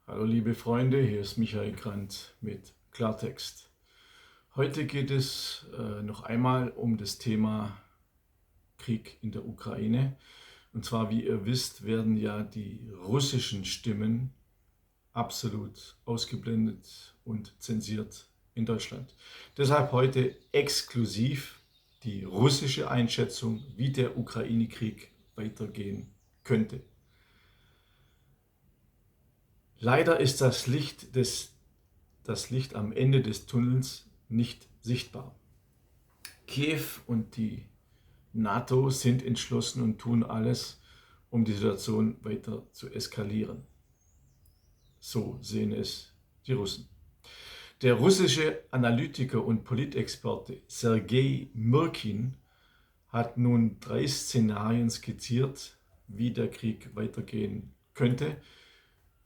Hallo liebe Freunde, hier ist Michael Grant mit Klartext. Heute geht es noch einmal um das Thema Krieg in der Ukraine. Und zwar, wie ihr wisst, werden ja die russischen Stimmen absolut ausgeblendet und zensiert in Deutschland. Deshalb heute exklusiv die russische Einschätzung, wie der Ukraine-Krieg weitergehen könnte. Leider ist das Licht am Ende des Tunnels nicht sichtbar. Kiew und die NATO sind entschlossen und tun alles, um die Situation weiter zu eskalieren. So sehen es die Russen. Der russische Analytiker und Politexperte Sergei Mirkin hat nun 3 Szenarien skizziert, wie der Krieg weitergehen könnte,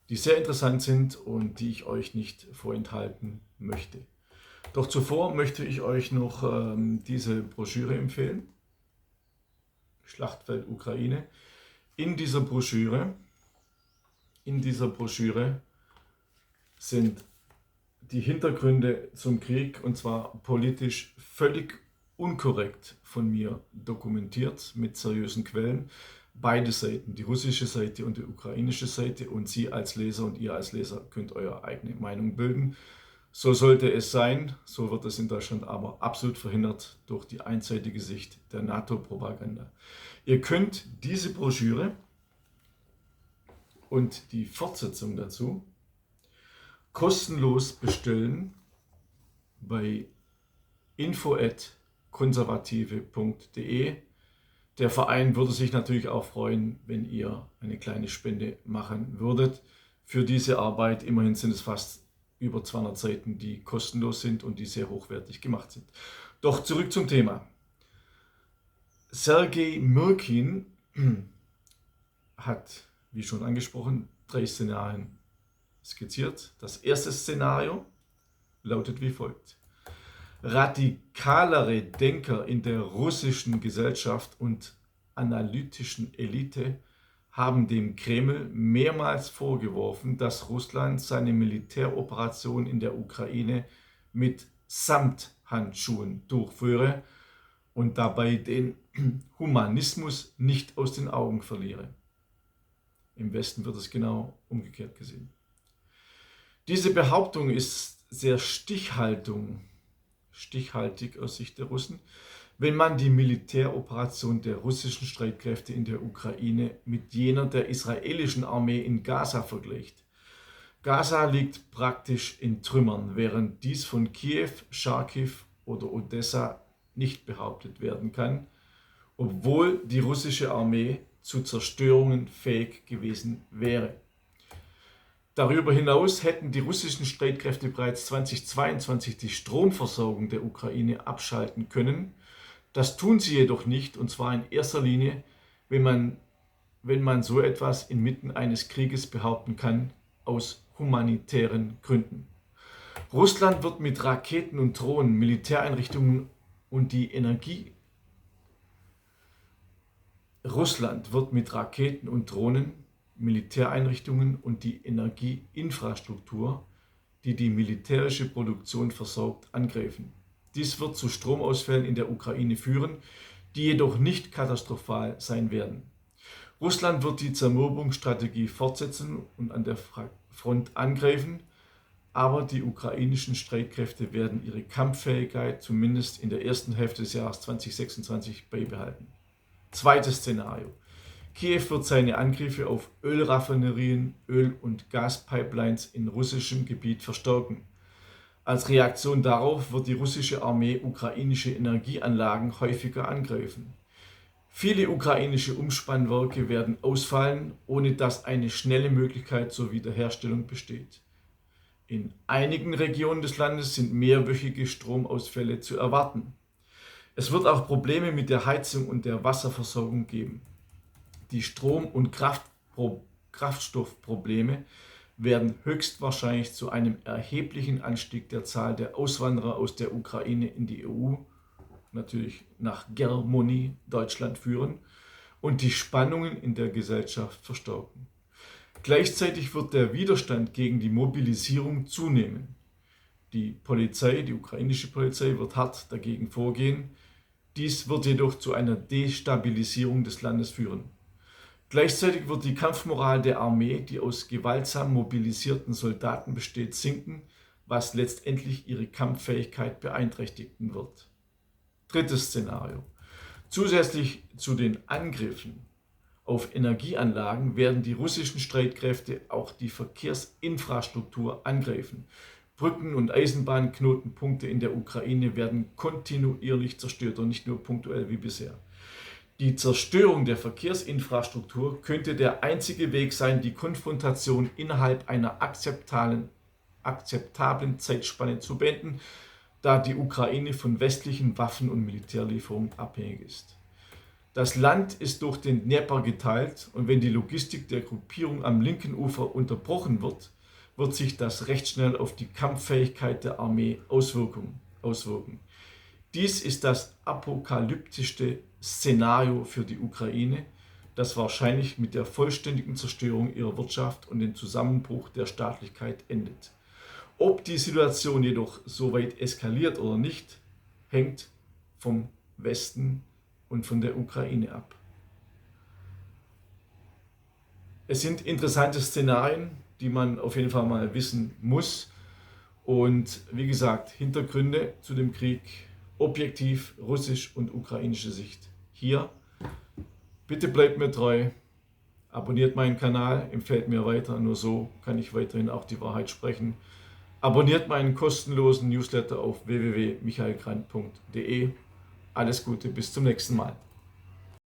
die sehr interessant sind und die ich euch nicht vorenthalten möchte. Doch zuvor möchte ich euch noch diese Broschüre empfehlen, Schlachtfeld Ukraine. In dieser Broschüre sind die Hintergründe zum Krieg, und zwar politisch völlig unkorrekt von mir dokumentiert mit seriösen Quellen. Beide Seiten, die russische Seite und die ukrainische Seite, und Sie als Leser und ihr als Leser könnt eure eigene Meinung bilden. So sollte es sein, so wird es in Deutschland aber absolut verhindert durch die einseitige Sicht der NATO-Propaganda. Ihr könnt diese Broschüre und die Fortsetzung dazu kostenlos bestellen bei info@konservative.de. Der Verein würde sich natürlich auch freuen, wenn ihr eine kleine Spende machen würdet für diese Arbeit. Immerhin sind es fast über 200 Seiten, die kostenlos sind und die sehr hochwertig gemacht sind. Doch zurück zum Thema. Sergei Mirkin hat, wie schon angesprochen, 3 Szenarien skizziert. Das erste Szenario lautet wie folgt: Radikalere Denker in der russischen Gesellschaft und analytischen Elite haben dem Kreml mehrmals vorgeworfen, dass Russland seine Militäroperation in der Ukraine mit Samthandschuhen durchführe und dabei den Humanismus nicht aus den Augen verliere. Im Westen wird es genau umgekehrt gesehen. Diese Behauptung ist sehr stichhaltig aus Sicht der Russen, wenn man die Militäroperation der russischen Streitkräfte in der Ukraine mit jener der israelischen Armee in Gaza vergleicht. Gaza liegt praktisch in Trümmern, während dies von Kiew, Charkiw oder Odessa nicht behauptet werden kann, obwohl die russische Armee zu Zerstörungen fähig gewesen wäre. Darüber hinaus hätten die russischen Streitkräfte bereits 2022 die Stromversorgung der Ukraine abschalten können. Das tun sie jedoch nicht, und zwar in erster Linie, wenn man so etwas inmitten eines Krieges behaupten kann, aus humanitären Gründen. Russland wird mit Raketen und Drohnen Militäreinrichtungen und die Energieinfrastruktur, die die militärische Produktion versorgt, angreifen. Dies wird zu Stromausfällen in der Ukraine führen, die jedoch nicht katastrophal sein werden. Russland wird die Zermürbungsstrategie fortsetzen und an der Front angreifen, aber die ukrainischen Streitkräfte werden ihre Kampffähigkeit zumindest in der ersten Hälfte des Jahres 2026 beibehalten. Zweites Szenario: Kiew wird seine Angriffe auf Ölraffinerien, Öl- und Gaspipelines in russischem Gebiet verstärken. Als Reaktion darauf wird die russische Armee ukrainische Energieanlagen häufiger angreifen. Viele ukrainische Umspannwerke werden ausfallen, ohne dass eine schnelle Möglichkeit zur Wiederherstellung besteht. In einigen Regionen des Landes sind mehrwöchige Stromausfälle zu erwarten. Es wird auch Probleme mit der Heizung und der Wasserversorgung geben. Die Strom- und Kraftstoffprobleme werden höchstwahrscheinlich zu einem erheblichen Anstieg der Zahl der Auswanderer aus der Ukraine in die EU, natürlich nach Germany, Deutschland, führen und die Spannungen in der Gesellschaft verstärken. Gleichzeitig wird der Widerstand gegen die Mobilisierung zunehmen. Die Polizei, die ukrainische Polizei, wird hart dagegen vorgehen. Dies wird jedoch zu einer Destabilisierung des Landes führen. Gleichzeitig wird die Kampfmoral der Armee, die aus gewaltsam mobilisierten Soldaten besteht, sinken, was letztendlich ihre Kampffähigkeit beeinträchtigen wird. Drittes Szenario. Zusätzlich zu den Angriffen auf Energieanlagen werden die russischen Streitkräfte auch die Verkehrsinfrastruktur angreifen. Brücken und Eisenbahnknotenpunkte in der Ukraine werden kontinuierlich zerstört und nicht nur punktuell wie bisher. Die Zerstörung der Verkehrsinfrastruktur könnte der einzige Weg sein, die Konfrontation innerhalb einer akzeptablen Zeitspanne zu beenden, da die Ukraine von westlichen Waffen- und Militärlieferungen abhängig ist. Das Land ist durch den Dnepr geteilt und wenn die Logistik der Gruppierung am linken Ufer unterbrochen wird, wird sich das recht schnell auf die Kampffähigkeit der Armee auswirken. Dies ist das apokalyptischste Szenario für die Ukraine, das wahrscheinlich mit der vollständigen Zerstörung ihrer Wirtschaft und dem Zusammenbruch der Staatlichkeit endet. Ob die Situation jedoch so weit eskaliert oder nicht, hängt vom Westen und von der Ukraine ab. Es sind interessante Szenarien, die man auf jeden Fall mal wissen muss. Und wie gesagt, Hintergründe zu dem Krieg, objektiv russisch und ukrainische Sicht. Hier, bitte bleibt mir treu, abonniert meinen Kanal, empfehlt mir weiter, nur so kann ich weiterhin auch die Wahrheit sprechen. Abonniert meinen kostenlosen Newsletter auf www.michaelgrant.de. Alles Gute, bis zum nächsten Mal.